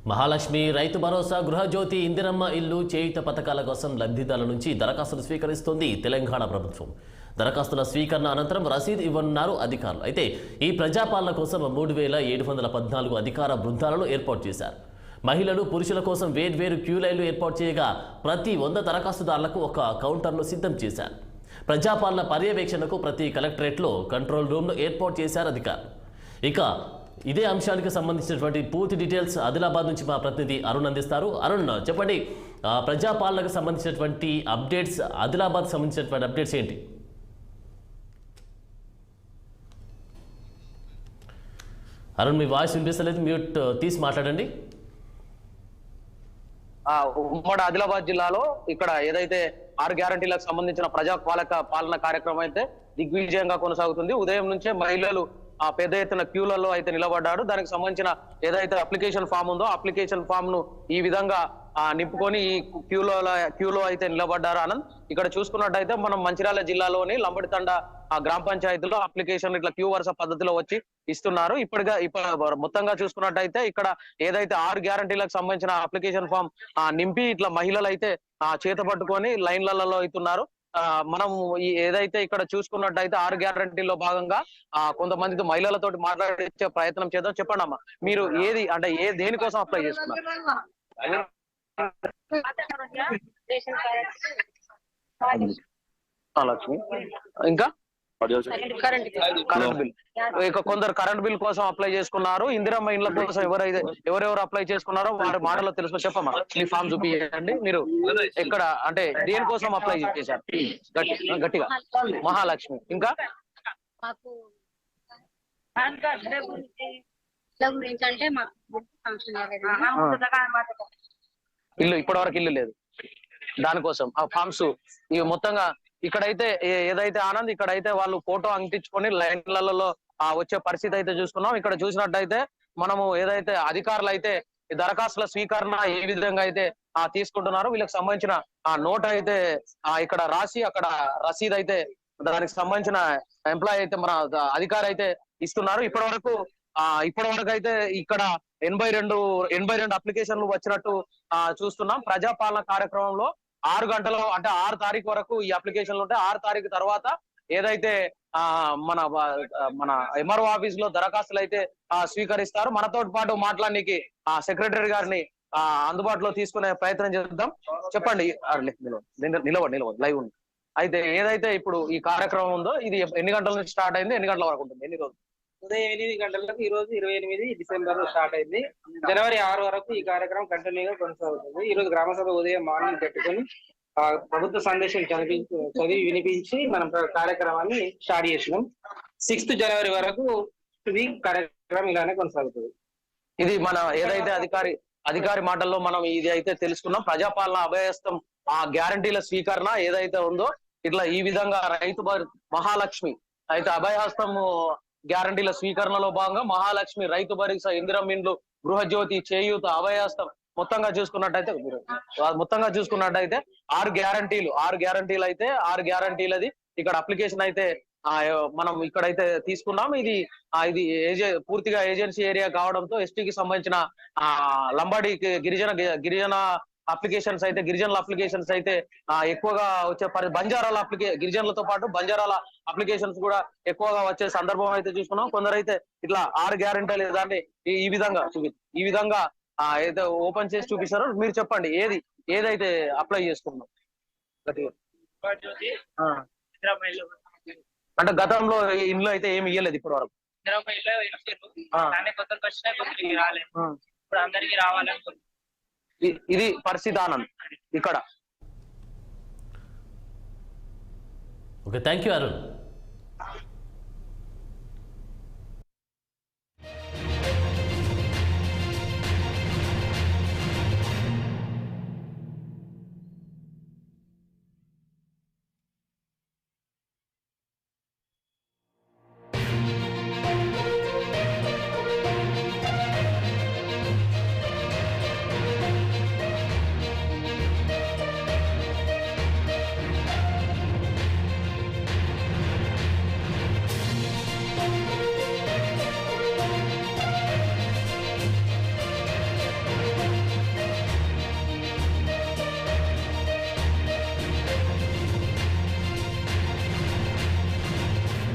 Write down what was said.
మహాలక్ష్మి రైతు భరోసా గృహజ్యోతి ఇందిరమ్మ ఇల్లు చేయుత పథకాల కోసం లబ్ధిదారుల నుంచి దరఖాస్తులు స్వీకరిస్తోంది తెలంగాణ ప్రభుత్వం. దరఖాస్తుల స్వీకరణ అనంతరం రసీదు ఇవ్వనున్నారు అధికారులు. అయితే ఈ ప్రజాపాలన కోసం 3714 అధికార బృందాలను ఏర్పాటు చేశారు. మహిళలు పురుషుల కోసం వేర్వేరు క్యూ లైన్లు ఏర్పాటు చేయగా ప్రతి 100 దరఖాస్తుదారులకు ఒక కౌంటర్ను సిద్ధం చేశారు. ప్రజాపాలన పర్యవేక్షణకు ప్రతి కలెక్టరేట్లో కంట్రోల్ రూమ్ను ఏర్పాటు చేశారు అధికారులు. ఇక ఇదే అంశానికి సంబంధించినటువంటి పూర్తి డీటెయిల్స్ ఆదిలాబాద్ నుంచి మా ప్రతినిధి అరుణ్ అందిస్తారు. అరుణ్, చెప్పండి, ప్రజాపాలనకు సంబంధించినటువంటి అప్డేట్స్, ఆదిలాబాద్ సంబంధించినటువంటి అప్డేట్స్ ఏంటి? అరుణ్, మీ వాయిస్ వినిపిస్తలేదు, మ్యూట్ తీసి మాట్లాడండి. ఉమ్మడి ఆదిలాబాద్ జిల్లాలో ఇక్కడ ఏదైతే 6 గ్యారంటీలకు సంబంధించిన పాలన కార్యక్రమం అయితే దిగ్విజయంగా కొనసాగుతుంది. ఉదయం నుంచే మహిళలు పెద్ద ఎత్తున క్యూలలో అయితే నిలబడ్డారు. దానికి సంబంధించిన ఏదైతే అప్లికేషన్ ఫామ్ ఉందో అప్లికేషన్ ఫామ్ ను ఈ విధంగా నింపుకొని ఈ క్యూలో అయితే నిలబడ్డారు. ఆనంద్, ఇక్కడ చూసుకున్నట్టయితే మనం మంచిర్యాల జిల్లాలోని లంబడితండ గ్రామ పంచాయతీలో అప్లికేషన్ ఇట్లా క్యూ వరుస పద్ధతిలో వచ్చి ఇస్తున్నారు. ఇప్పుడు మొత్తంగా చూసుకున్నట్టయితే ఇక్కడ ఏదైతే 6 గ్యారంటీలకు సంబంధించిన అప్లికేషన్ ఫామ్ నింపి ఇట్లా మహిళలు అయితే చేత పట్టుకొని లైన్లలో అవుతున్నారు. మనం ఏదైతే ఇక్కడ చూసుకున్నట్టయితే 6 గ్యారంటీల్లో భాగంగా కొంతమందితో మహిళలతోటి మాట్లాడించే ప్రయత్నం చేద్దాం. చెప్పండి అమ్మా, మీరు ఏది అంటే దేనికోసం అప్లై చేసుకున్నారు? లక్ష్మి, ఇంకా కరెంట్ బిల్, ఇక కొందరు కరెంట్ బిల్ కోసం అప్లై చేసుకున్నారు. ఇందిరమ్మ ఇండ్ల కోసం ఎవరెవరు అప్లై చేసుకున్నారో వారి మాటలో తెలుసు. చెప్పమ్మా, మీ ఫామ్ చూపించండి. మీరు ఎక్కడ అంటే దేనికోసం అప్లై చేశారు? గట్టిగా. మహాలక్ష్మి, ఇంకా ఇల్లు ఇప్పటి వరకు ఇల్లు లేదు, దానికోసం ఆ ఫామ్స్ ఇవి మొత్తంగా ఇక్కడైతే ఏదైతే ఆనంద్ ఇక్కడైతే వాళ్ళు ఫోటో అంటించుకొని లైన్లలో వచ్చే పరిస్థితి అయితే చూసుకున్నాం. ఇక్కడ చూసినట్టయితే మనము ఏదైతే అధికారులు అయితే దరఖాస్తుల స్వీకరణ ఏ విధంగా అయితే తీసుకుంటున్నారు, వీళ్ళకి సంబంధించిన నోట్ అయితే ఇక్కడ రాసి అక్కడ రసీద్ అయితే దానికి సంబంధించిన ఎంప్లాయ్ అయితే మన అధికారి అయితే ఇస్తున్నారు. ఇప్పటి వరకు అయితే ఇక్కడ 82 అప్లికేషన్లు వచ్చినట్టు చూస్తున్నాం. ప్రజాపాలన కార్యక్రమంలో 6 గంటలు అంటే 6 తారీఖు వరకు ఈ అప్లికేషన్లు ఉంటాయి. 6 తారీఖు తర్వాత ఏదైతే మన ఎంఆర్ఓ ఆఫీస్ లో దరఖాస్తులు అయితే స్వీకరిస్తారు. మనతో పాటు మాట్లాడడానికి సెక్రటరీ గారిని అందుబాటులో తీసుకునే ప్రయత్నం చేద్దాం. చెప్పండి, నిలబడి లైవ్ ఉంది. అయితే ఏదైతే ఇప్పుడు ఈ కార్యక్రమం ఉందో ఇది ఎన్ని గంటల నుంచి స్టార్ట్ అయింది, ఎన్ని గంటల వరకు ఉంటుంది, ఎన్ని రోజులు? ఉదయం 8 గంటలకు ఈ రోజు 28 డిసెంబర్ స్టార్ట్ అయింది. జనవరి 6 వరకు ఈ కార్యక్రమం కంటిన్యూగా కొనసాగుతుంది. ఈ రోజు గ్రామసభ ఉదయం మార్నింగ్ పెట్టుకొని ప్రభుత్వ సందేశం చదివి వినిపించి మనం కార్యక్రమాన్ని స్టార్ట్ చేసినాం. 6th జనవరి వరకు ఈ కార్యక్రమం ఇలానే కొనసాగుతుంది. ఇది మన ఏదైతే అధికారి మాటల్లో మనం ఇది అయితే తెలుసుకున్నాం. ప్రజాపాలన అభయహస్తం గ్యారంటీల స్వీకరణ ఏదైతే ఉందో ఇట్లా ఈ విధంగా మహాలక్ష్మి అయితే అభయహస్తం గ్యారంటీల స్వీకరణలో భాగంగా మహాలక్ష్మి రైతు భరోసా ఇందిరమ్మ ఇండ్లు గృహజ్యోతి చేయూత అభయహస్తం మొత్తంగా చూసుకున్నట్టయితే 6 గ్యారంటీలు అయితే 6 గ్యారంటీలది ఇక్కడ అప్లికేషన్ అయితే మనం ఇక్కడైతే తీసుకున్నాం. ఇది పూర్తిగా ఏజెన్సీ ఏరియా కావడంతో ఎస్టీకి సంబంధించిన లంబాడి గిరిజన గిరిజనుల అప్లికేషన్స్ అయితే ఎక్కువగా వచ్చే బంజారాల గిరిజనులతో పాటు బంజారాల అప్లికేషన్స్ కూడా ఎక్కువగా వచ్చే సందర్భం అయితే చూసుకున్నాం. కొందరైతే ఇట్లా 6 గ్యారెంటీలు దాన్ని ఈ విధంగా అయితే ఓపెన్ చేసి చూపిస్తారు. మీరు చెప్పండి, ఏదైతే అప్లై చేసుకున్నాం? అంటే గతంలో ఇంట్లో అయితే ఏమి ఇయ్యలేదు ఇప్పటి వరకు. ఇది పరిస్థితి ఆనంద్ ఇక్కడ. Okay, thank you Arun.